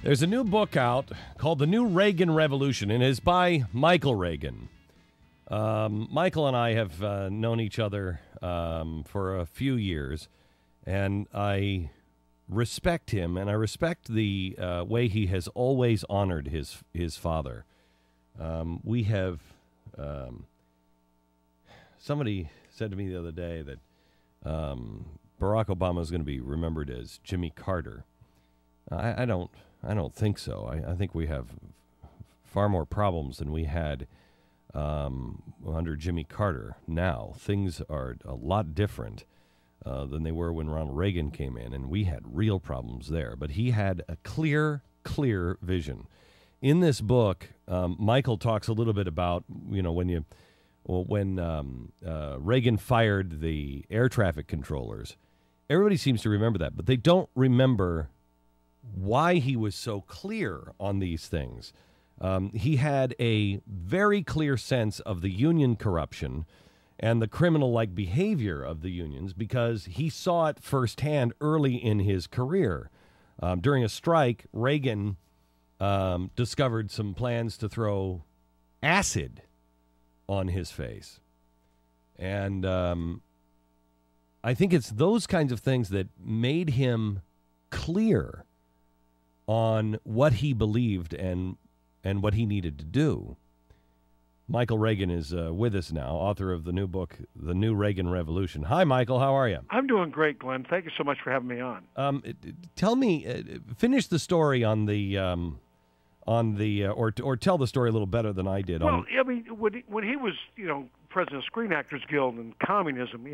There's a new book out called The New Reagan Revolution, and it's by Michael Reagan. Michael and I have known each other for a few years, and I respect him, and I respect the way he has always honored his father. We have somebody said to me the other day that Barack Obama is going to be remembered as Jimmy Carter. I don't think so. I think we have far more problems than we had under Jimmy Carter. Now things are a lot different than they were when Ronald Reagan came in, and we had real problems there. But he had a clear vision. In this book, Michael talks a little bit about when Reagan fired the air traffic controllers. Everybody seems to remember that, but they don't remember why he was so clear on these things. He had a very clear sense of the union corruption and the criminal-like behavior of the unions because he saw it firsthand early in his career. During a strike, Reagan discovered some plans to throw acid on his face. And I think it's those kinds of things that made him clear on what he believed and what he needed to do. Michael Reagan is with us now, author of the new book, The New Reagan Revolution. Hi, Michael. How are you? I'm doing great, Glenn. Thank you so much for having me on. Tell me, finish the story or tell the story a little better than I did. Well, I mean, when he was, president of Screen Actors Guild and communism,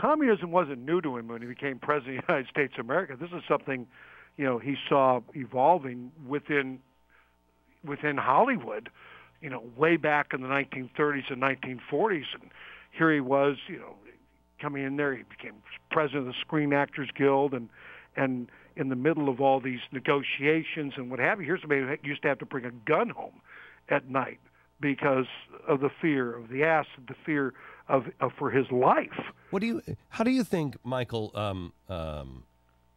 communism wasn't new to him when he became president of the United States of America. This is something, he saw evolving within Hollywood, way back in the 1930s and 1940s. And here he was, coming in there. He became president of the Screen Actors Guild, and in the middle of all these negotiations and what have you, here's somebody who used to have to bring a gun home at night because of the fear of the acid, the fear of for his life. How do you think, Michael,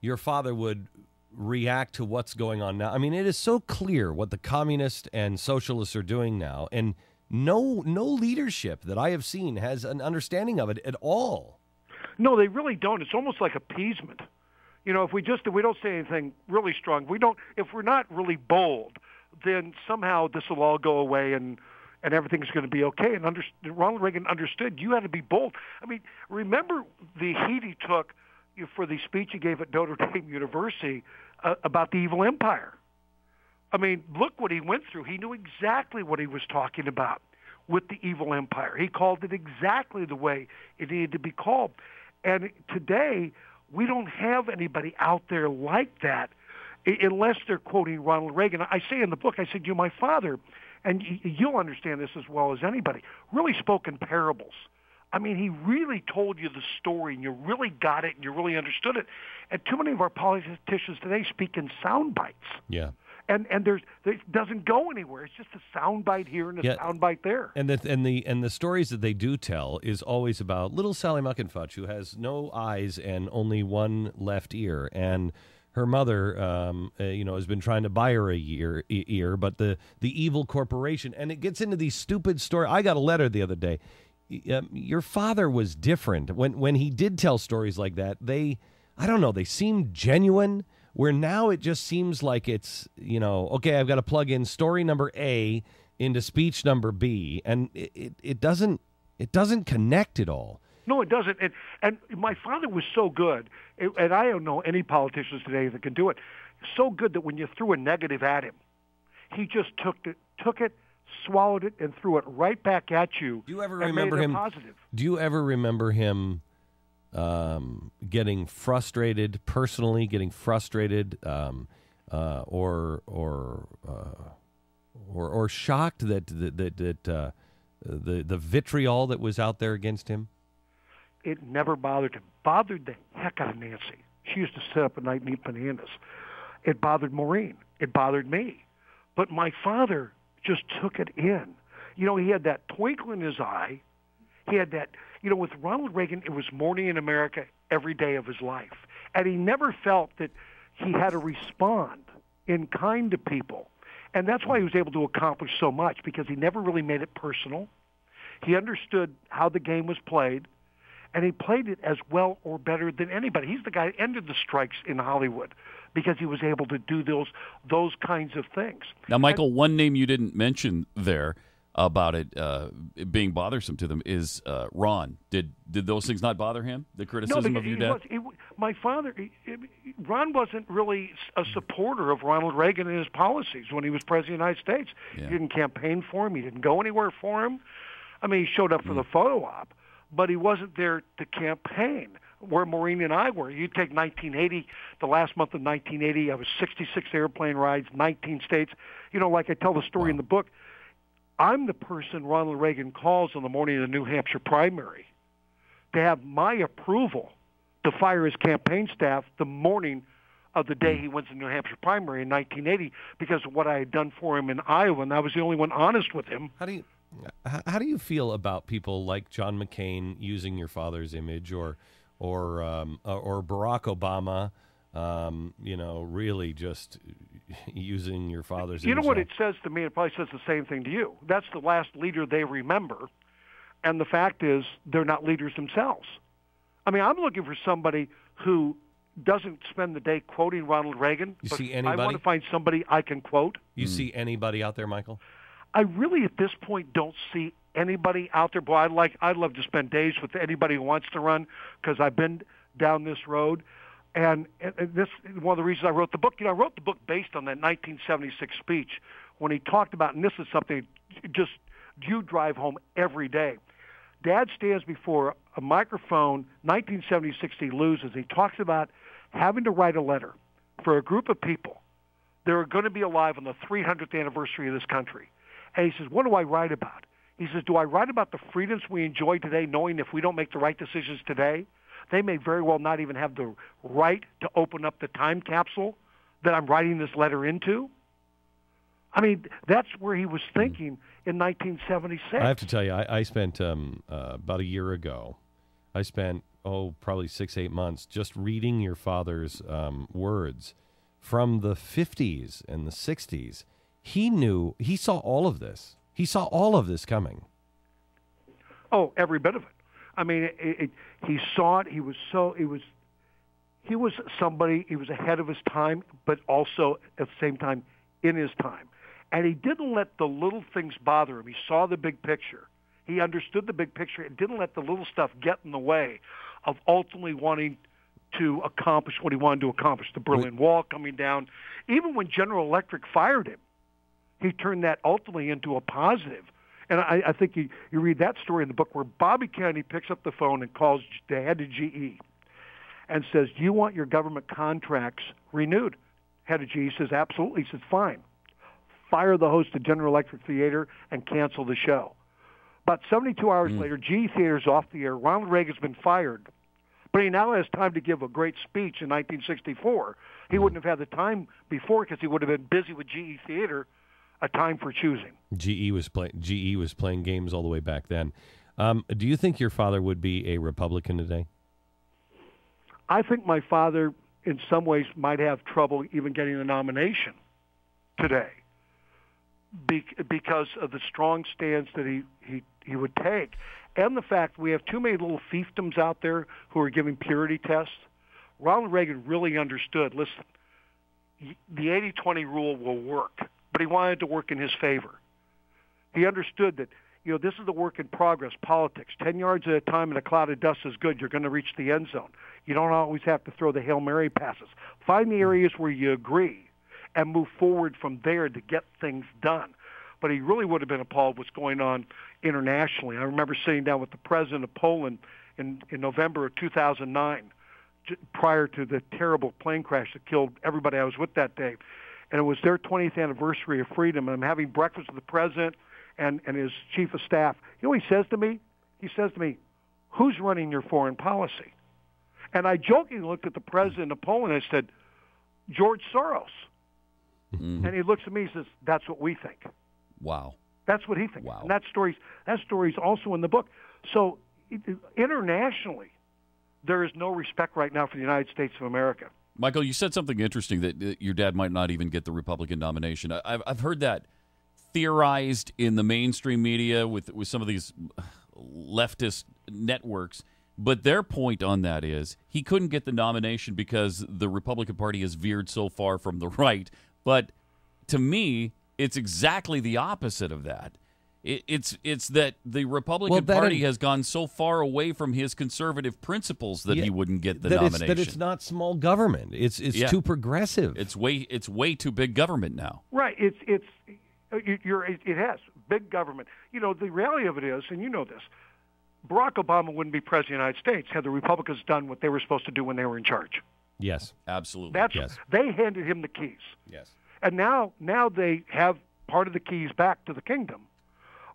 your father would react to what's going on now? I mean, it is so clear what the communists and socialists are doing now, and no leadership that I have seen has an understanding of it at all. No, they really don't. It's almost like appeasement. If we don't say anything really strong, if we're not really bold, then somehow this will all go away and everything's going to be okay. And Ronald Reagan understood you had to be bold. I mean, remember the heat he took for the speech he gave at Notre Dame University about the evil empire. I mean, look what he went through. He knew exactly what he was talking about with the evil empire. He called it exactly the way it needed to be called. And today, we don't have anybody out there like that unless they're quoting Ronald Reagan. I say in the book, I said, my father, and you'll understand this as well as anybody, really spoke in parables. I mean, he really told you the story, and you really got it, and you really understood it. And too many of our politicians today speak in sound bites. Yeah. And it doesn't go anywhere. It's just a sound bite here and a sound bite there. And the stories that they do tell is always about little Sally Muckenfudge, who has no eyes and only one left ear, and her mother, has been trying to buy her a ear, but the evil corporation, and it gets into these stupid stories. I got a letter the other day. Your father was different when he did tell stories like that. They seemed genuine. Where now it just seems like it's, okay, I've got to plug in story number A into speech number B, and it doesn't connect at all. No, it doesn't. And my father was so good, and I don't know any politicians today that can do it, so good that when you threw a negative at him, he just took it, swallowed it, and threw it right back at you. Do you ever remember him? Positive. Do you ever remember him getting frustrated, or shocked that the vitriol that was out there against him? It never bothered him. Bothered the heck out of Nancy. She used to sit up at night and eat bananas. It bothered Maureen. It bothered me. But my father just took it in. He had that twinkle in his eye. He had that, with Ronald Reagan, it was morning in America every day of his life. And he never felt that he had to respond in kind to people. And that's why he was able to accomplish so much, because he never really made it personal. He understood how the game was played, and he played it as well or better than anybody. He's the guy that ended the strikes in Hollywood because he was able to do those kinds of things. Now, Michael, one name you didn't mention there about it being bothersome to them is Ron. Did those things not bother him, the criticism of your dad? My father, Ron wasn't really a supporter of Ronald Reagan and his policies when he was President of the United States. Yeah. He didn't campaign for him. He didn't go anywhere for him. I mean, he showed up for the photo op, but he wasn't there to campaign, where Maureen and I were. You take 1980, the last month of 1980, I was 66 airplane rides, 19 states. You know, like I tell the story in the book, I'm the person Ronald Reagan calls on the morning of the New Hampshire primary to have my approval to fire his campaign staff the morning of the day he wins the New Hampshire primary in 1980 because of what I had done for him in Iowa, and I was the only one honest with him. How do you feel about people like John McCain using your father's image, or Barack Obama, really just using your father's image? You know what it says to me? It probably says the same thing to you. That's the last leader they remember, and the fact is they're not leaders themselves. I mean, I'm looking for somebody who doesn't spend the day quoting Ronald Reagan. You see anybody? I want to find somebody I can quote. You see anybody out there, Michael? I really, at this point, don't see anybody out there. Boy, I'd love to spend days with anybody who wants to run, because I've been down this road. And this is one of the reasons I wrote the book. You know, I wrote the book based on that 1976 speech when he talked about, and this is something just you drive home every day. Dad stands before a microphone, 1976 he loses. He talks about having to write a letter for a group of people that are going to be alive on the 300th anniversary of this country. And he says, what do I write about? He says, do I write about the freedoms we enjoy today, knowing if we don't make the right decisions today, they may very well not even have the right to open up the time capsule that I'm writing this letter into? I mean, that's where he was thinking in 1976. I have to tell you, I spent about a year ago, I spent, probably 6-8 months just reading your father's words from the 50s and the 60s. He saw all of this. He saw all of this coming. Oh, every bit of it. I mean, he saw it. He was somebody, he was ahead of his time, but also at the same time in his time. And he didn't let the little things bother him. He saw the big picture. He understood the big picture and didn't let the little stuff get in the way of ultimately wanting to accomplish what he wanted to accomplish, the Berlin Wall coming down. Even when General Electric fired him, he turned that ultimately into a positive. And I think you read that story in the book where Bobby Kennedy picks up the phone and calls the head of GE and says, do you want your government contracts renewed? Head of GE says, absolutely. He says, fine. Fire the host of General Electric Theater and cancel the show. About 72 hours later, GE Theater's off the air. Ronald Reagan's been fired. But he now has time to give a great speech in 1964. He wouldn't have had the time before because he would have been busy with GE Theater, a time for choosing. GE was playing games all the way back then. Do you think your father would be a Republican today? I think my father, in some ways, might have trouble even getting the nomination today because of the strong stance that he would take. And the fact we have too many little fiefdoms out there who are giving purity tests. Ronald Reagan really understood, listen, the 80-20 rule will work, but he wanted to work in his favor. He understood that, this is a work in progress, politics. 10 yards at a time and a cloud of dust is good. You're going to reach the end zone. You don't always have to throw the Hail Mary passes. Find the areas where you agree and move forward from there to get things done. But he really would have been appalled what's going on internationally. I remember sitting down with the president of Poland in November of 2009, prior to the terrible plane crash that killed everybody I was with that day. And it was their 20th anniversary of freedom. And I'm having breakfast with the president and his chief of staff. You know what he says to me? He says to me, who's running your foreign policy? And I jokingly looked at the president of Poland and I said, George Soros. Mm-hmm. And he looks at me and says, that's what we think. Wow. That's what he thinks. Wow. And that story's also in the book. So internationally, there is no respect right now for the United States of America. Michael, you said something interesting that your dad might not even get the Republican nomination. I've heard that theorized in the mainstream media with some of these leftist networks. But their point on that is he couldn't get the nomination because the Republican Party has veered so far from the right. But to me, it's exactly the opposite of that. It's that the Republican Party has gone so far away from his conservative principles that he wouldn't get the nomination. That it's not small government. It's too progressive. It's way too big government now. Right. It has big government. You know, the reality of it is, and you know this, Barack Obama wouldn't be president of the United States had the Republicans done what they were supposed to do when they were in charge. Yes, absolutely. They handed him the keys. Yes, and now they have part of the keys back to the kingdom.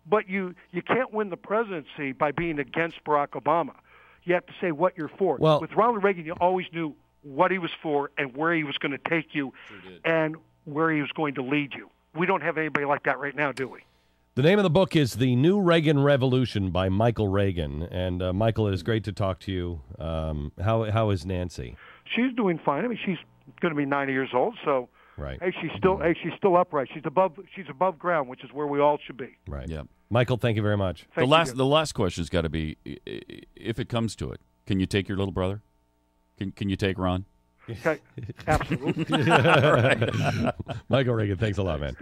But you can't win the presidency by being against Barack Obama. You have to say what you're for. Well, with Ronald Reagan, you always knew what he was for and where he was going to take you, and where he was going to lead you. We don't have anybody like that right now, do we? The name of the book is The New Reagan Revolution by Michael Reagan. And, Michael, it is great to talk to you. How is Nancy? She's doing fine. I mean, she's going to be 90 years old, so right. She's still upright. She's above ground, which is where we all should be. Right. Yeah. Michael, thank you very much. The last question's got to be, if it comes to it, can you take your little brother? Can you take Ron? Okay. Absolutely. Michael Reagan, thanks a lot, man.